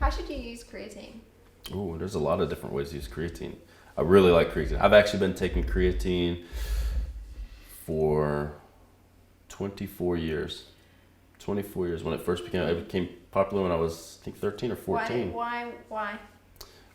How should you use creatine? Oh, there's a lot of different ways to use creatine. I really like creatine. I've actually been taking creatine for 24 years. 24 years when it first became. It became popular when I was, I think, 13 or 14. Why?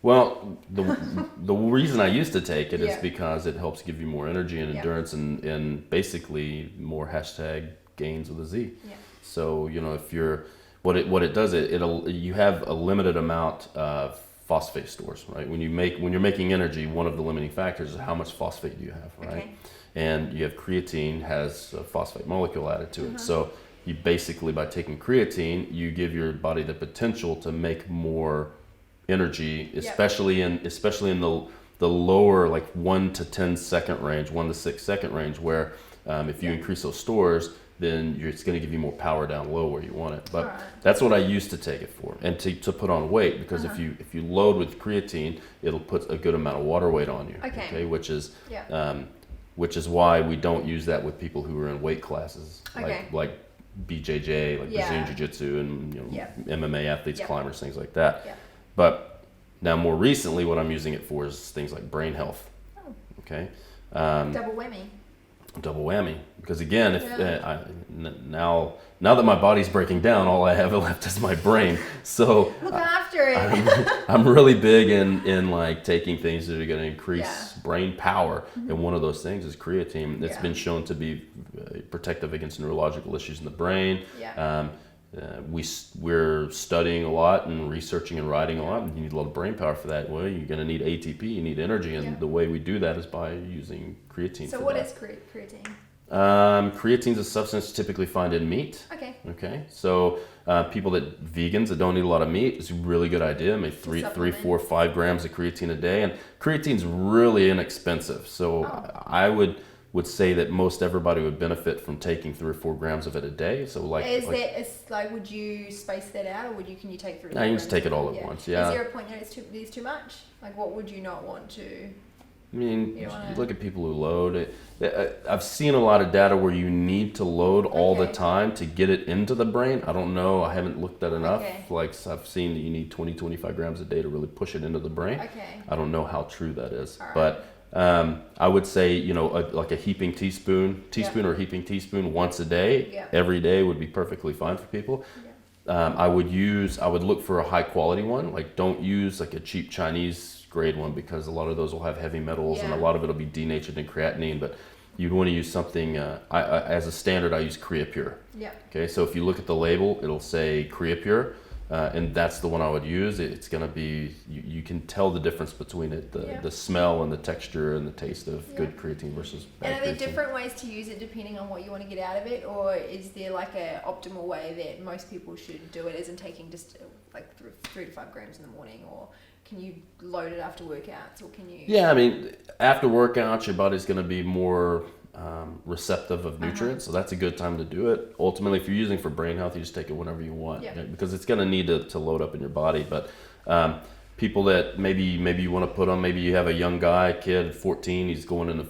Well, the reason I used to take it is Yeah. because it helps give you more energy and endurance and basically more hashtag gains with a Z. Yeah. So, you know, if you're, what it does, you have a limited amount of phosphate stores, right? When you're making energy, one of the limiting factors is how much phosphate do you have, right? Okay. And you have creatine has a phosphate molecule added to it. So you basically, by taking creatine, you give your body the potential to make more energy, especially in the lower, like 1 to 10 second range, 1 to 6 second range, where if you increase those stores, then it's going to give you more power down low where you want it. But that's what I used to take it for, and to put on weight, because if you load with creatine, it'll put a good amount of water weight on you. Okay, which is why we don't use that with people who are in weight classes, like BJJ, like Brazilian Jiu-Jitsu, and MMA athletes, climbers, things like that. Yeah. But now more recently, what I'm using it for is things like brain health. Oh. Okay. Double whammy. Because again, now that my body's breaking down, all I have left is my brain. So look after it. I'm really big in like taking things that are going to increase brain power, and one of those things is creatine. It's been shown to be protective against neurological issues in the brain. Yeah. We're studying a lot and researching and writing a lot, and you need a lot of brain power for that. Well, you're going to need ATP, you need energy, and the way we do that is by using creatine. So what is creatine? Creatine is a substance typically found in meat. Okay. So vegans that don't eat a lot of meat, it's a really good idea. Maybe 3, 4, 5 grams of creatine a day, and creatine's really inexpensive. So I would say that most everybody would benefit from taking 3 or 4 grams of it a day. So would you space that out, or can you take 3 or 4 grams? No, you can just take it all at once. Yeah. Is there a point that it's too much? Like, what would you not want to? I mean, you look at people who load. I've seen a lot of data where you need to load all the time to get it into the brain. I don't know. I haven't looked at enough. Like, I've seen that you need 20, 25 grams a day to really push it into the brain. I don't know how true that is. But I would say, like a heaping teaspoon or heaping teaspoon once a day, every day would be perfectly fine for people. I would look for a high quality one. Like, don't use like a cheap Chinese grade one, because a lot of those will have heavy metals and a lot of it will be denatured in creatinine. But you'd want to use something, as a standard, I use Creapure. Okay, so if you look at the label, it'll say Creapure. And that's the one I would use. It's going to be, you can tell the difference between it, the smell and the texture and the taste of good creatine versus bad creatine. And are there different ways to use it depending on what you want to get out of it? Or is there like an optimal way that most people should do it, as in taking just like 3 to 5 grams in the morning? Or can you load it after workouts? Or can you? Yeah, I mean, after workouts, your body's going to be more receptive of nutrients, so that's a good time to do it. Ultimately, if you're using for brain health, you just take it whenever you want, because it's going to need to load up in your body. But people that maybe you want to put on, maybe you have a young guy, kid, 14, he's going into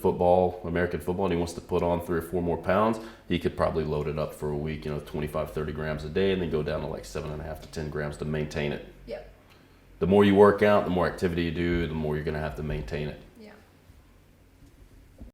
American football, and he wants to put on 3 or 4 more pounds, he could probably load it up for a week, 25, 30 grams a day, and then go down to like 7.5 to 10 grams to maintain it. The more you work out, the more activity you do, the more you're going to have to maintain it.